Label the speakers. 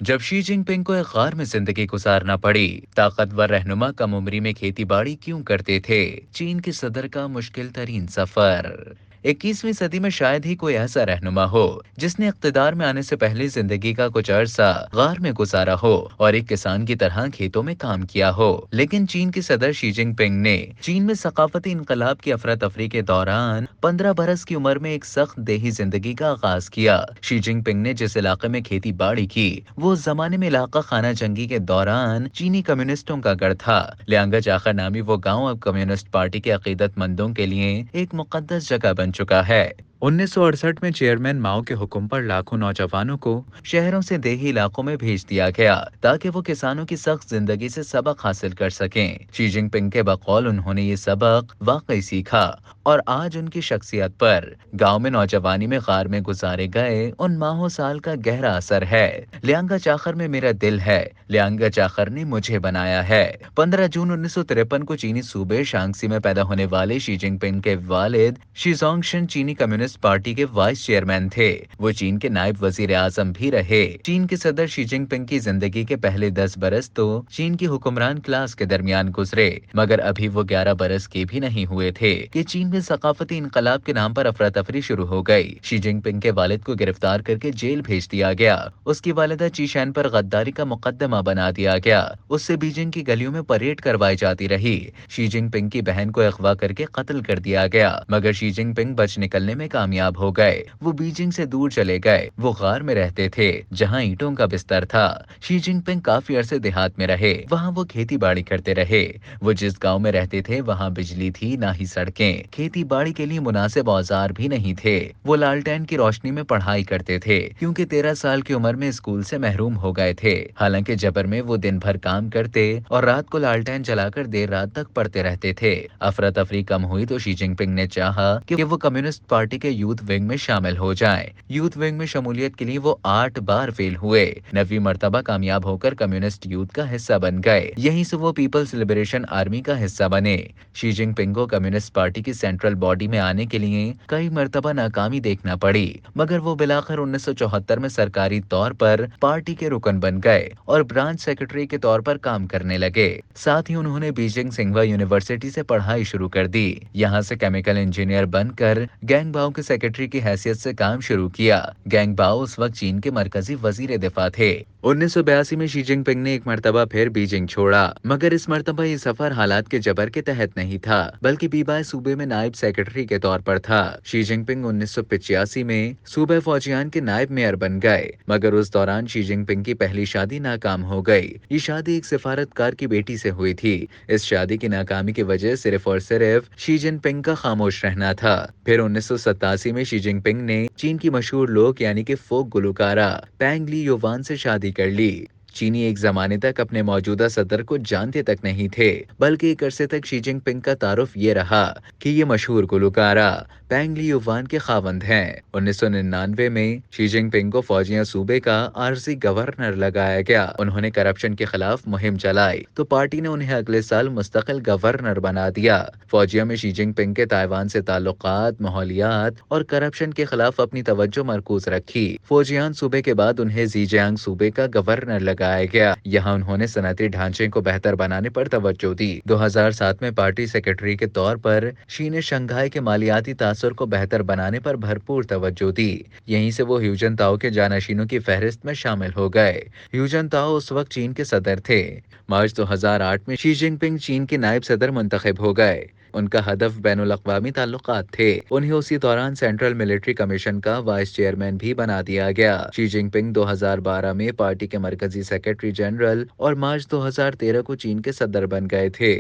Speaker 1: जब Xi Jinping को एक गार में जिंदगी गुजारना पड़ी, ताकतवर रहनुमा कम उम्री में खेती बाड़ी क्यों करते थे? चीन के सदर का मुश्किल तरीन सफर। 21वीं सदी में शायद ही कोई ऐसा रहनुमा हो जिसने इख्तिदार में आने से पहले जिंदगी का कुछ अरसा गार में गुजारा हो और एक किसान की तरह खेतों में काम किया हो। लेकिन चीन के सदर शी जिनपिंग ने चीन में सकाफती इनकलाब की अफरा तफरी के दौरान 15 बरस की उम्र में एक सख्त देही जिंदगी का आगाज किया। शी जिनपिंग ने जिस इलाके में खेती बाड़ी की, वो उस जमाने में इलाका खाना जंगी के दौरान चीनी कम्युनिस्टों का गढ़ था। लियांगा चाखर नामी वो गांव अब कम्युनिस्ट पार्टी के अकीदतमंदों के लिए एक मुकद्दस जगह बन चुका है। 1968 में चेयरमैन माओ के हुक्म पर लाखों नौजवानों को शहरों से देही इलाकों में भेज दिया गया ताकि वो किसानों की सख्त जिंदगी से सबक हासिल कर सकें। शी जिनपिंग के बकौल उन्होंने ये सबक वाकई सीखा और आज उनकी शख्सियत पर गांव में नौजवानी में गार में गुजारे गए उन माहों साल का गहरा असर है। लियांगा चाखर में मेरा दिल है, लियांगा चाखर ने मुझे बनाया है। 15 जून 1953 को चीनी सूबे शांगसी में पैदा होने वाले शी जिनपिंग के वालिद शी जोंगशन चीनी कम्युनिस्ट पार्टी के वाइस चेयरमैन थे। वो चीन के नायब वजीर आजम भी रहे। चीन के सदर शी जिनपिंग की जिंदगी के पहले 10 बरस तो चीन की हुक्मरान क्लास के दरमियान गुजरे, मगर अभी वो 11 बरस के भी नहीं हुए थे कि चीन में सकाफती इनकलाब के नाम पर अफरा तफरी शुरू हो गई। शी जिनपिंग के वालिद को गिरफ्तार करके जेल भेज दिया गया। उसकी वालिदा चीशैन पर गद्दारी का मुकदमा बना दिया गया। उससे बीजिंग की गलियों में परेड करवाई जाती रही। शी जिनपिंग की बहन को अगवा करके कत्ल कर दिया गया, मगर शी जिनपिंग बच निकलने में कामयाब हो गए। वो बीजिंग से दूर चले गए। वो गार में रहते थे जहां ईंटों का बिस्तर था। शी जिनपिंग काफी अरसे देहात में रहे। वहां वो खेती बाड़ी करते रहे। वो जिस गांव में रहते थे वहां बिजली थी ना ही सड़कें। खेती बाड़ी के लिए मुनासिब औजार भी नहीं थे। वो लालटेन की रोशनी में पढ़ाई करते थे क्योंकि 13 साल की उम्र में स्कूल से महरूम हो गए थे। हालांकि जबर में वो दिन भर काम करते और रात को लालटेन जलाकर देर रात तक पढ़ते रहते थे। अफरा तफरी कम हुई तो शी जिनपिंग ने चाहा कि वो कम्युनिस्ट पार्टी के यूथ विंग में शामिल हो जाएं। यूथ विंग में शमूलियत के लिए वो 8 बार फेल हुए। 9वीं मर्तबा कामयाब होकर कम्युनिस्ट यूथ का हिस्सा बन गए। यहीं से वो पीपल्स लिबरेशन आर्मी का हिस्सा बने। शी जिनपिंग को कम्युनिस्ट पार्टी की सेंट्रल बॉडी में आने के लिए कई मर्तबा नाकामी देखना पड़ी, मगर वो बिलाखिर 1974 में सरकारी तौर पर पार्टी के रुकन बन गए और ब्रांच सेक्रेटरी के तौर पर काम करने लगे। साथ ही उन्होंने बीजिंग सिंघवा यूनिवर्सिटी से पढ़ाई शुरू कर दी। यहाँ से केमिकल इंजीनियर बनकर गैंग बाओ के सेक्रेटरी की हैसियत से काम शुरू किया। गैंग बाओ उस वक्त चीन के मरकजी वजीर दिफा थे। 1982 में शी जिनपिंग ने एक मर्तबा फिर बीजिंग छोड़ा, मगर इस मर्तबा ये सफर हालात के जबर के तहत नहीं था, बल्कि बीबाई सूबे में नायब सेक्रेटरी के तौर पर था। शी जिनपिंग 1985 में सूबे फौजियान के नायब मेयर बन गए, मगर उस दौरान शी जिनपिंग की पहली शादी नाकाम हो गई। ये शादी एक सिफारतकार की बेटी से हुई थी। इस शादी की नाकामी की वजह सिर्फ और सिर्फ शी जिनपिंग का खामोश रहना था। फिर 1987 में शी जिनपिंग ने चीन की मशहूर लोक यानी कि फोक गुलकारा पैंग ली युवान से शादी कर ली। चीनी एक जमाने तक अपने मौजूदा सदर को जानते तक नहीं थे, बल्कि एक अरसे तक शी जिनपिंग का तारुफ ये रहा कि ये मशहूर गुलकारा पैंग ली युवान के खावंद हैं। 1999 में शी जिनपिंग को फौजियां सूबे का आरजी गवर्नर लगाया गया। उन्होंने करप्शन के खिलाफ मुहिम चलाई तो पार्टी ने उन्हें अगले साल मुस्तकिल गवर्नर बना दिया। फौजियों में शी जिनपिंग के ताइवान से ताल्लुकात, माहौलियात और करप्शन के खिलाफ अपनी तवज्जो मरकूज रखी। फौजियान सूबे के बाद उन्हें जीजियांग सूबे का गवर्नर लगाया गया। यहाँ उन्होंने सनती ढांचे को बेहतर बनाने पर तवज्जो दी। 2007 में पार्टी सेक्रेटरी के तौर पर शी ने शंघाई के मालियाती तासुर को बेहतर बनाने पर भरपूर तवज्जो दी। यहीं से वो ह्यूजन ताओ के जानशीनों की फहरिस्त में शामिल हो गए। ह्यूजन ताओ उस वक्त चीन के सदर थे। मार्च 2008 में शी जिनपिंग चीन के नायब सदर मुंतखब हो गए। उनका हदफ बैनुल अक़वामी ताल्लुकात थे। उन्हें उसी दौरान सेंट्रल मिलिट्री कमीशन का वाइस चेयरमैन भी बना दिया गया। शी जिनपिंग 2012 में पार्टी के मरकजी सेक्रेटरी जनरल और मार्च 2013 को चीन के सदर बन गए थे।